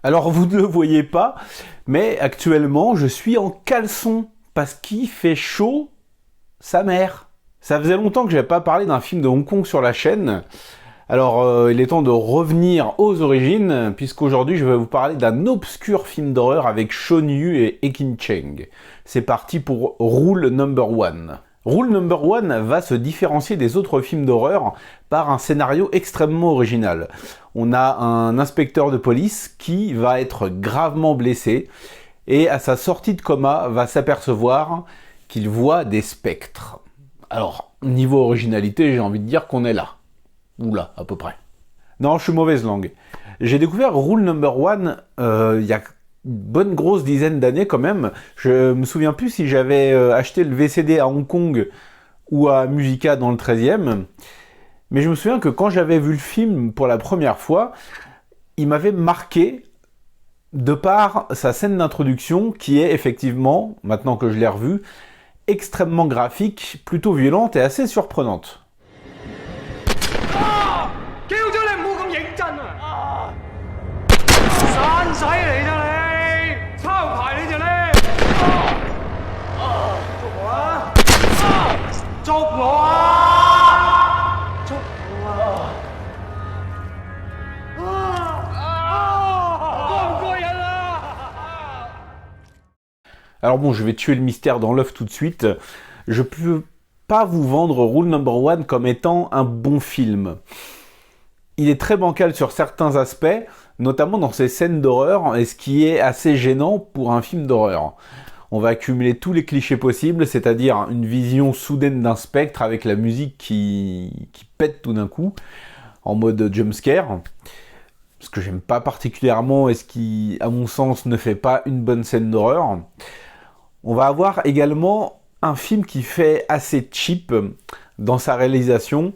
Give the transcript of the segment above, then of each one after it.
Alors vous ne le voyez pas, mais actuellement je suis en caleçon parce qu'il fait chaud sa mère. Ça faisait longtemps que j'avais pas parlé d'un film de Hong Kong sur la chaîne. Alors il est temps de revenir aux origines, puisqu'aujourd'hui je vais vous parler d'un obscur film d'horreur avec Sean Yu et Ekin Cheng. C'est parti pour Rule Number One. Rule Number One va se différencier des autres films d'horreur par un scénario extrêmement original. On a un inspecteur de police qui va être gravement blessé et à sa sortie de coma va s'apercevoir qu'il voit des spectres. Alors, niveau originalité, j'ai envie de dire qu'on est là. Oula, à peu près. Non, je suis mauvaise langue. J'ai découvert Rule Number One il y a une bonne grosse dizaine d'années quand même. Je me souviens plus si j'avais acheté le VCD à Hong Kong ou à Musica dans le 13e. Mais je me souviens que quand j'avais vu le film pour la première fois, il m'avait marqué de par sa scène d'introduction qui est effectivement, maintenant que je l'ai revu, extrêmement graphique, plutôt violente et assez surprenante. Alors bon, je vais tuer le mystère dans l'œuf tout de suite. Je peux pas vous vendre Rule Number One comme étant un bon film. Il est très bancal sur certains aspects, notamment dans ses scènes d'horreur, et ce qui est assez gênant pour un film d'horreur. On va accumuler tous les clichés possibles, c'est-à-dire une vision soudaine d'un spectre avec la musique qui pète tout d'un coup, en mode jumpscare. Ce que j'aime pas particulièrement et ce qui, à mon sens, ne fait pas une bonne scène d'horreur. On va avoir également un film qui fait assez cheap dans sa réalisation,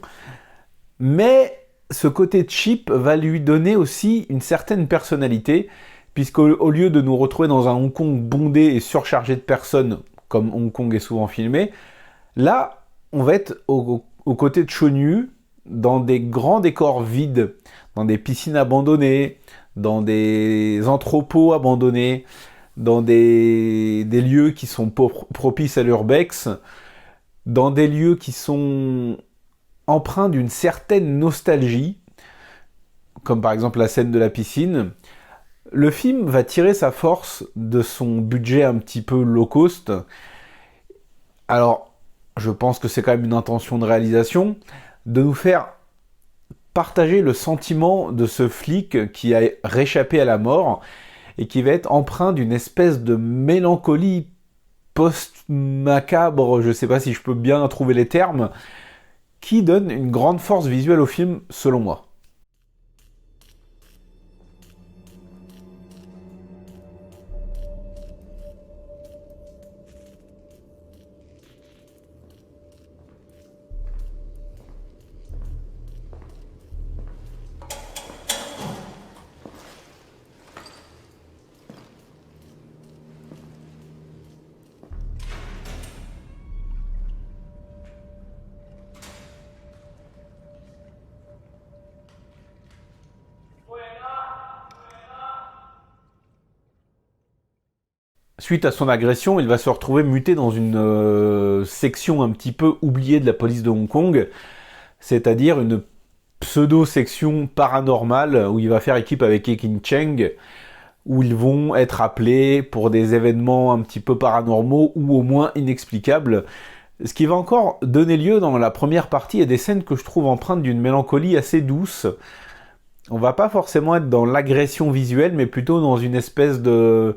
mais ce côté cheap va lui donner aussi une certaine personnalité, puisqu'au lieu de nous retrouver dans un Hong Kong bondé et surchargé de personnes, comme Hong Kong est souvent filmé, là, on va être aux côtés de Sean Yu, dans des grands décors vides, dans des piscines abandonnées, dans des entrepôts abandonnés, dans des lieux qui sont propices à l'urbex, dans des lieux qui sont empreints d'une certaine nostalgie, comme par exemple la scène de la piscine. Le film va tirer sa force de son budget un petit peu low cost. Alors, je pense que c'est quand même une intention de réalisation, de nous faire partager le sentiment de ce flic qui a réchappé à la mort et qui va être empreint d'une espèce de mélancolie post-macabre, je sais pas si je peux bien trouver les termes, qui donne une grande force visuelle au film, selon moi. Suite à son agression, il va se retrouver muté dans une section un petit peu oubliée de la police de Hong Kong, c'est-à-dire une pseudo-section paranormale où il va faire équipe avec Ekin Cheng, où ils vont être appelés pour des événements un petit peu paranormaux ou au moins inexplicables. Ce qui va encore donner lieu dans la première partie à des scènes que je trouve empreintes d'une mélancolie assez douce. On va pas forcément être dans l'agression visuelle, mais plutôt dans une espèce de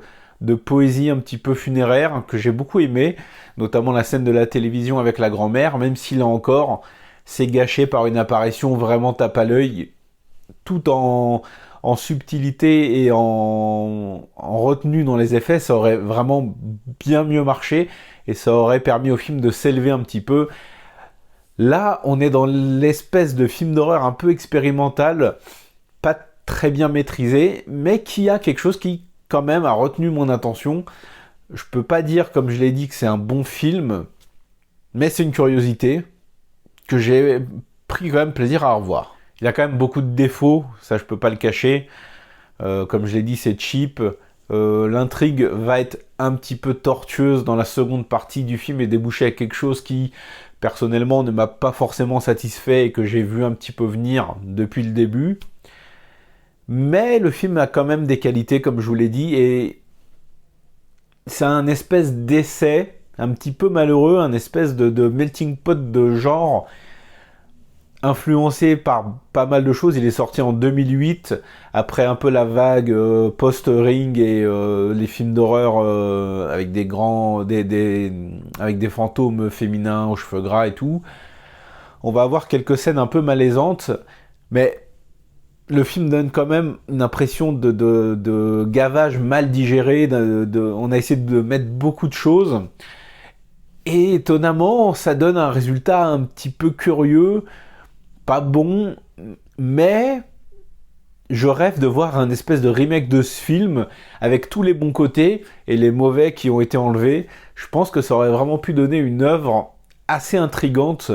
poésie un petit peu funéraire que j'ai beaucoup aimé, notamment la scène de la télévision avec la grand-mère, même si là encore, c'est gâché par une apparition vraiment tape à l'œil, tout en subtilité et en retenue dans les effets, ça aurait vraiment bien mieux marché et ça aurait permis au film de s'élever un petit peu. Là, on est dans l'espèce de film d'horreur un peu expérimental, pas très bien maîtrisé, mais qui a quelque chose qui quand même a retenu mon attention. Je peux pas dire, comme je l'ai dit, que c'est un bon film, mais c'est une curiosité que j'ai pris quand même plaisir à revoir. Il a quand même beaucoup de défauts, ça je peux pas le cacher. Comme je l'ai dit, c'est cheap. L'intrigue va être un petit peu tortueuse dans la seconde partie du film et déboucher à quelque chose qui, personnellement, ne m'a pas forcément satisfait et que j'ai vu un petit peu venir depuis le début. Mais le film a quand même des qualités, comme je vous l'ai dit, et c'est un espèce d'essai un petit peu malheureux, un espèce de melting pot de genre influencé par pas mal de choses. Il est sorti en 2008, après un peu la vague post-Ring et les films d'horreur avec avec des fantômes féminins aux cheveux gras et tout. On va avoir quelques scènes un peu malaisantes, mais le film donne quand même une impression de gavage mal digéré. On a essayé de mettre beaucoup de choses. Et étonnamment, ça donne un résultat un petit peu curieux, pas bon, mais je rêve de voir un espèce de remake de ce film avec tous les bons côtés et les mauvais qui ont été enlevés. Je pense que ça aurait vraiment pu donner une œuvre assez intrigante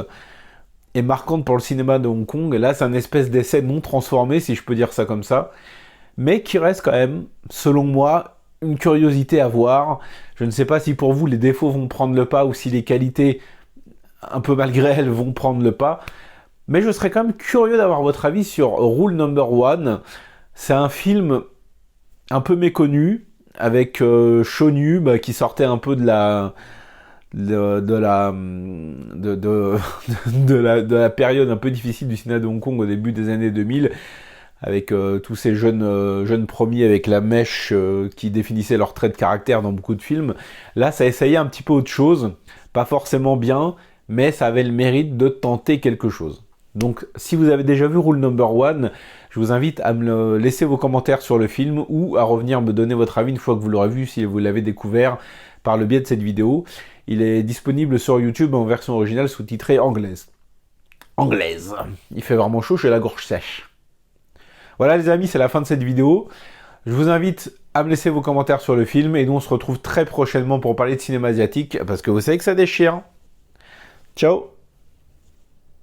et marquante pour le cinéma de Hong Kong. Et là, c'est un espèce d'essai non transformé, si je peux dire ça comme ça, mais qui reste quand même, selon moi, une curiosité à voir. Je ne sais pas si pour vous les défauts vont prendre le pas ou si les qualités, un peu malgré elles, vont prendre le pas. Mais je serais quand même curieux d'avoir votre avis sur Rule Number One. C'est un film un peu méconnu, avec Shaun Yu qui sortait un peu de la période un peu difficile du cinéma de Hong Kong au début des années 2000, avec tous ces jeunes promis avec la mèche qui définissaient leur trait de caractère dans beaucoup de films. Là, ça essayait un petit peu autre chose, pas forcément bien, mais ça avait le mérite de tenter quelque chose. Donc, si vous avez déjà vu Rule Number One, je vous invite à me laisser vos commentaires sur le film ou à revenir me donner votre avis une fois que vous l'aurez vu, si vous l'avez découvert par le biais de cette vidéo. Il est disponible sur YouTube en version originale sous-titrée anglaise. Il fait vraiment chaud, j'ai la gorge sèche. Voilà les amis, c'est la fin de cette vidéo. Je vous invite à me laisser vos commentaires sur le film et nous on se retrouve très prochainement pour parler de cinéma asiatique parce que vous savez que ça déchire. Ciao!